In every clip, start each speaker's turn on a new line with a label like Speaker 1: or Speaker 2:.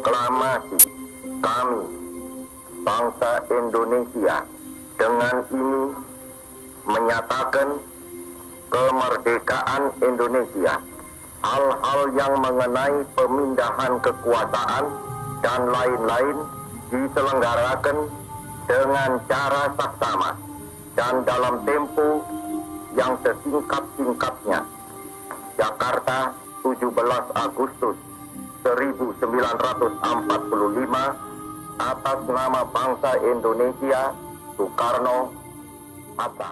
Speaker 1: proklamasi kami, bangsa Indonesia, dengan ini menyatakan kemerdekaan Indonesia. Hal-hal yang mengenai pemindahan kekuasaan dan lain-lain diselenggarakan dengan cara saksama dan dalam tempo yang sesingkat-singkatnya. Jakarta, 17 Agustus 1945, atas nama bangsa Indonesia, Soekarno, Hatta.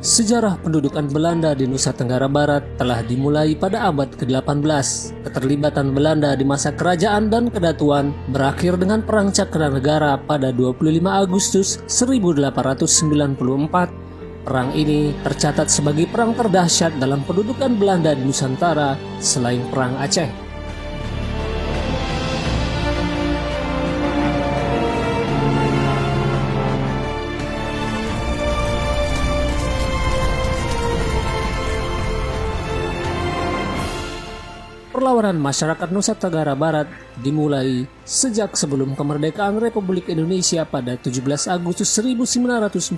Speaker 2: Sejarah pendudukan Belanda di Nusa Tenggara Barat telah dimulai pada abad ke-18. Keterlibatan Belanda di masa kerajaan dan kedatuan berakhir dengan Perang Cakranegara pada 25 Agustus 1894. Perang ini tercatat sebagai perang terdahsyat dalam pendudukan Belanda di Nusantara selain Perang Aceh. Perlawanan masyarakat Nusa Tenggara Barat dimulai sejak sebelum kemerdekaan Republik Indonesia pada 17 Agustus 1945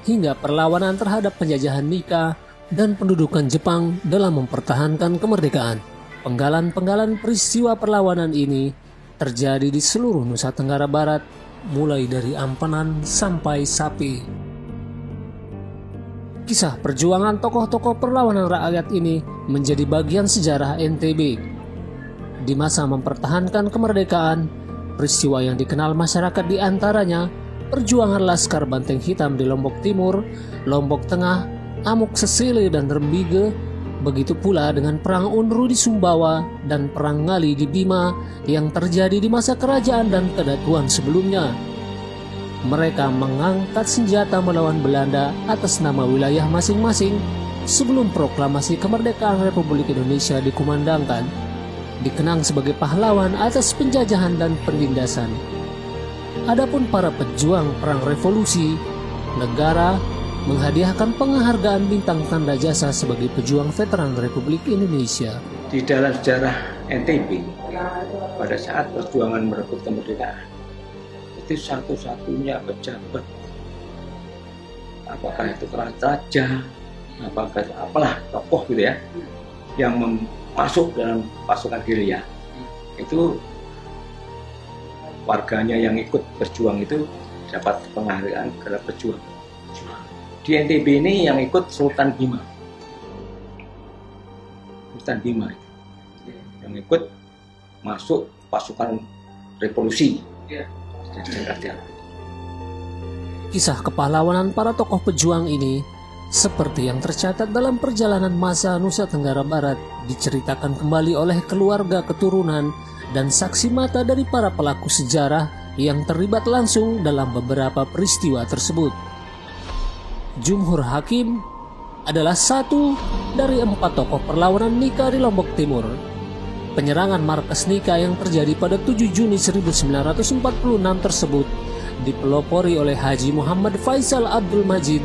Speaker 2: hingga perlawanan terhadap penjajahan Nika dan pendudukan Jepang dalam mempertahankan kemerdekaan. Penggalan-penggalan peristiwa perlawanan ini terjadi di seluruh Nusa Tenggara Barat, mulai dari Ampenan sampai Sapi. Kisah perjuangan tokoh-tokoh perlawanan rakyat ini menjadi bagian sejarah NTB. Di masa mempertahankan kemerdekaan, peristiwa yang dikenal masyarakat di antaranya perjuangan Laskar Banteng Hitam di Lombok Timur, Lombok Tengah, Amuk Sesele dan Rembige, begitu pula dengan Perang Unru di Sumbawa dan Perang Ngali di Bima yang terjadi di masa kerajaan dan kedatuan sebelumnya. Mereka mengangkat senjata melawan Belanda atas nama wilayah masing-masing sebelum proklamasi kemerdekaan Republik Indonesia dikumandangkan, dikenang sebagai pahlawan atas penjajahan dan penindasan. Adapun para pejuang perang revolusi, negara menghadiahkan penghargaan bintang tanda jasa sebagai pejuang veteran Republik Indonesia.
Speaker 3: Di dalam sejarah NTB, pada saat perjuangan merebut kemerdekaan, itu satu-satunya pejabat, apakah itu raja, apakah itu apalah tokoh gitu ya, yang masuk dalam pasukan gerilya, itu warganya yang ikut berjuang itu dapat penghargaan karena pejuang. Di NTB ini yang ikut Sultan Bima itu, yang ikut masuk pasukan revolusi.
Speaker 2: Kisah kepahlawanan para tokoh pejuang ini, seperti yang tercatat dalam perjalanan masa Nusa Tenggara Barat, diceritakan kembali oleh keluarga keturunan dan saksi mata dari para pelaku sejarah yang terlibat langsung dalam beberapa peristiwa tersebut. Jumhur Hakim adalah satu dari 4 tokoh perlawanan Nika di Lombok Timur. Penyerangan markas Nika yang terjadi pada 7 Juni 1946 tersebut dipelopori oleh Haji Muhammad Faisal Abdul Majid,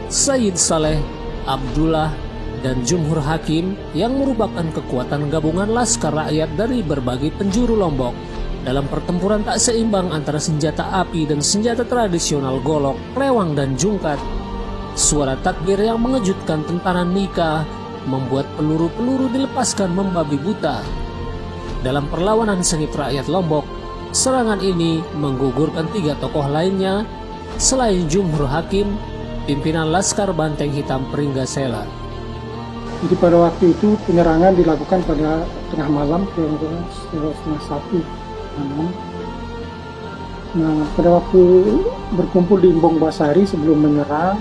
Speaker 2: Sayyid Saleh Abdullah, dan Jumhur Hakim yang merupakan kekuatan gabungan laskar rakyat dari berbagai penjuru Lombok dalam pertempuran tak seimbang antara senjata api dan senjata tradisional golok, lewang, dan jungkat. Suara takbir yang mengejutkan tentara Nika membuat peluru-peluru dilepaskan membabi buta. Dalam perlawanan sengit rakyat Lombok, serangan ini menggugurkan 3 tokoh lainnya selain Jumhur Hakim, pimpinan Laskar Banteng Hitam Pringgasela.
Speaker 4: Jadi pada waktu itu penyerangan dilakukan pada tengah malam, kira-kira setengah 1 malam. Nah, pada waktu berkumpul di Embong Basari sebelum menyerang,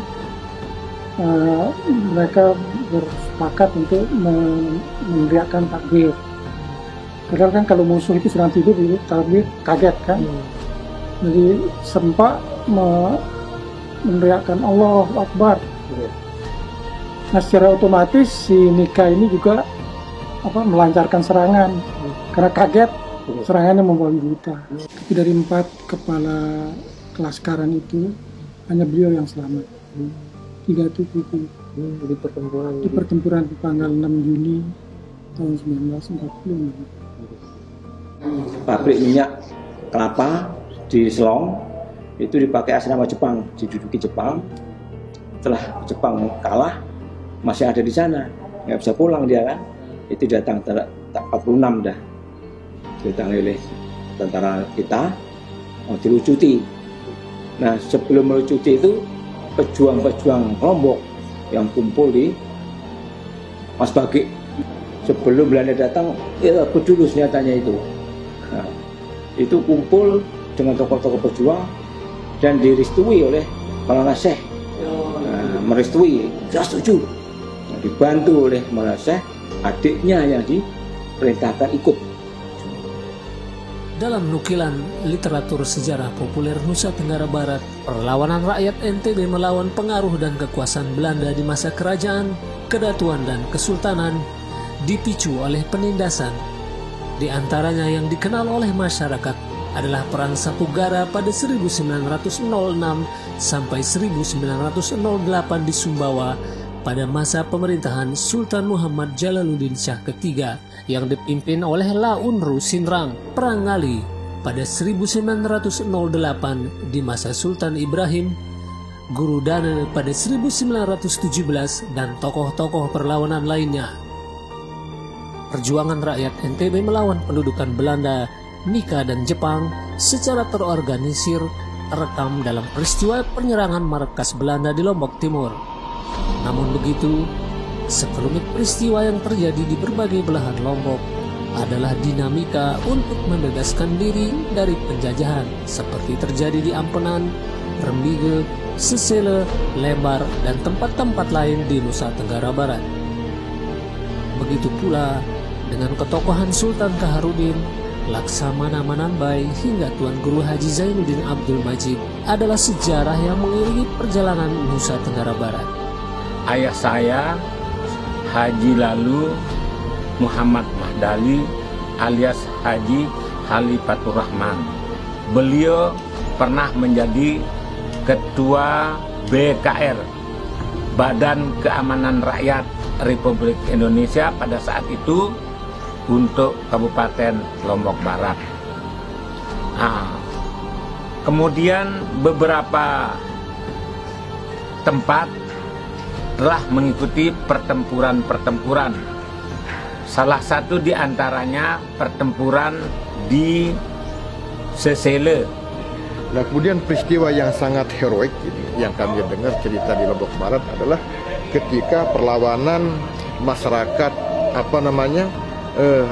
Speaker 4: mereka bersepakat untuk meneriakkan takbir. Padahal kan kalau musuh itu sedang tidur, itu takbir kaget kan. Jadi sempat meneriakkan Allahu Akbar. Nah, secara otomatis si Nika ini juga melancarkan serangan karena kaget, serangannya membawa buta. Tapi dari 4 kepala kelaskaran itu hanya beliau yang selamat. 3 itu gugur di pertempuran di tanggal 6 Juni tahun 1940.
Speaker 3: Pabrik minyak kelapa di Selong itu dipakai asrama Jepang, diduduki Jepang. Setelah Jepang kalah, masih ada di sana, nggak bisa pulang dia kan. Itu datang 46 dah, datang oleh tentara kita mau dilucuti. Nah, sebelum melucuti itu pejuang-pejuang Lombok yang kumpul di Mas Bagi. Sebelum Belanda datang, ya dulu senjatanya itu. Nah, itu kumpul dengan tokoh-tokoh pejuang dan direstui oleh Maulana Syekh. Nah, merestui, tidak setuju. Nah, dibantu oleh Maulana Syekh, adiknya yang diperintahkan ikut.
Speaker 2: Dalam nukilan literatur sejarah populer Nusa Tenggara Barat, perlawanan rakyat NTB melawan pengaruh dan kekuasaan Belanda di masa kerajaan, kedatuan dan kesultanan dipicu oleh penindasan. Di antaranya yang dikenal oleh masyarakat adalah Perang Sapugara pada 1906 sampai 1908 di Sumbawa pada masa pemerintahan Sultan Muhammad Jalaluddin Shah III yang dipimpin oleh Launru Sinrang. Perang Ngali pada 1908 di masa Sultan Ibrahim, Guru Dana pada 1917 dan tokoh-tokoh perlawanan lainnya. Perjuangan rakyat NTB melawan pendudukan Belanda, Nika dan Jepang secara terorganisir terekam dalam peristiwa penyerangan markas Belanda di Lombok Timur. Namun begitu, sekelumit peristiwa yang terjadi di berbagai belahan Lombok adalah dinamika untuk membebaskan diri dari penjajahan seperti terjadi di Ampenan, Rembige, Sesele, Lembar, dan tempat-tempat lain di Nusa Tenggara Barat. Begitu pula dengan ketokohan Sultan Kaharudin, Laksamana Manambai hingga Tuan Guru Haji Zainuddin Abdul Majid adalah sejarah yang mengiringi perjalanan Nusa Tenggara Barat.
Speaker 5: Ayah saya Haji Lalu Muhammad Mahdali alias Haji Halifatur Rahman. Beliau pernah menjadi Ketua BKR, Badan Keamanan Rakyat Republik Indonesia pada saat itu untuk Kabupaten Lombok Barat. Nah, kemudian beberapa tempat telah mengikuti pertempuran-pertempuran. Salah satu di antaranya pertempuran di Sesele.
Speaker 6: Nah, kemudian peristiwa yang sangat heroik ini yang kami dengar cerita di Lombok Barat adalah ketika perlawanan masyarakat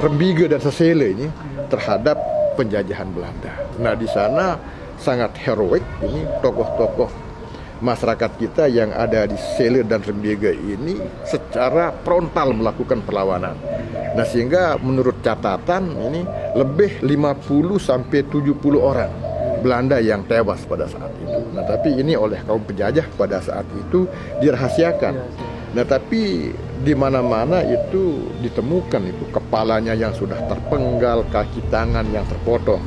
Speaker 6: Rembige dan Sesele ini terhadap penjajahan Belanda. Nah, di sana sangat heroik ini tokoh-tokoh masyarakat kita yang ada di Sesele dan Rembige ini secara frontal melakukan perlawanan. Nah, sehingga menurut catatan ini lebih 50 sampai 70 orang Belanda yang tewas pada saat itu. Nah, tapi ini oleh kaum penjajah pada saat itu dirahasiakan. Nah, tapi di mana-mana itu ditemukan itu kepalanya yang sudah terpenggal, kaki tangan yang terpotong.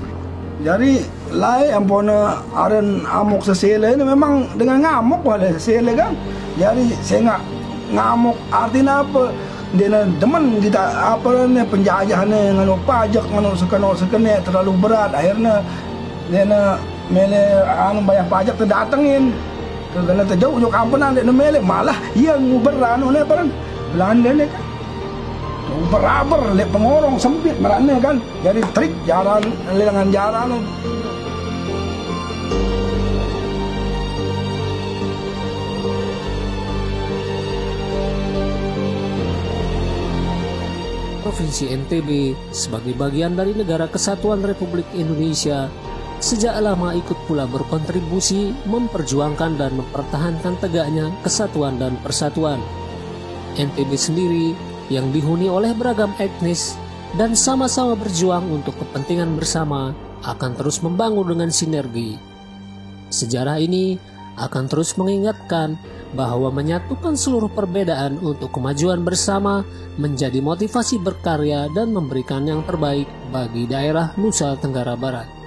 Speaker 7: Jadi lai ampona aren amuk Sesele ini memang dengan ngamuk oleh Sesele kan. Jadi saya ngamuk artinya apa? Dia demen kita apa nih penjajahannya nganu pajak nganu sekene terlalu berat, akhirnya dia mele bayar pajak terdatengin. Karena terjauh Ampenan dia mele malah yang nguberan oleh peran Belanda nih kan. Beraber lek pengorong sempit merane kan, jadi trik jalan dengan jalan.
Speaker 2: Provinsi NTB sebagai bagian dari Negara Kesatuan Republik Indonesia sejak lama ikut pula berkontribusi memperjuangkan dan mempertahankan tegaknya kesatuan dan persatuan. NTB sendiri yang dihuni oleh beragam etnis dan sama-sama berjuang untuk kepentingan bersama akan terus membangun dengan sinergi. Sejarah ini akan terus mengingatkan bahwa menyatukan seluruh perbedaan untuk kemajuan bersama menjadi motivasi berkarya dan memberikan yang terbaik bagi daerah Nusa Tenggara Barat.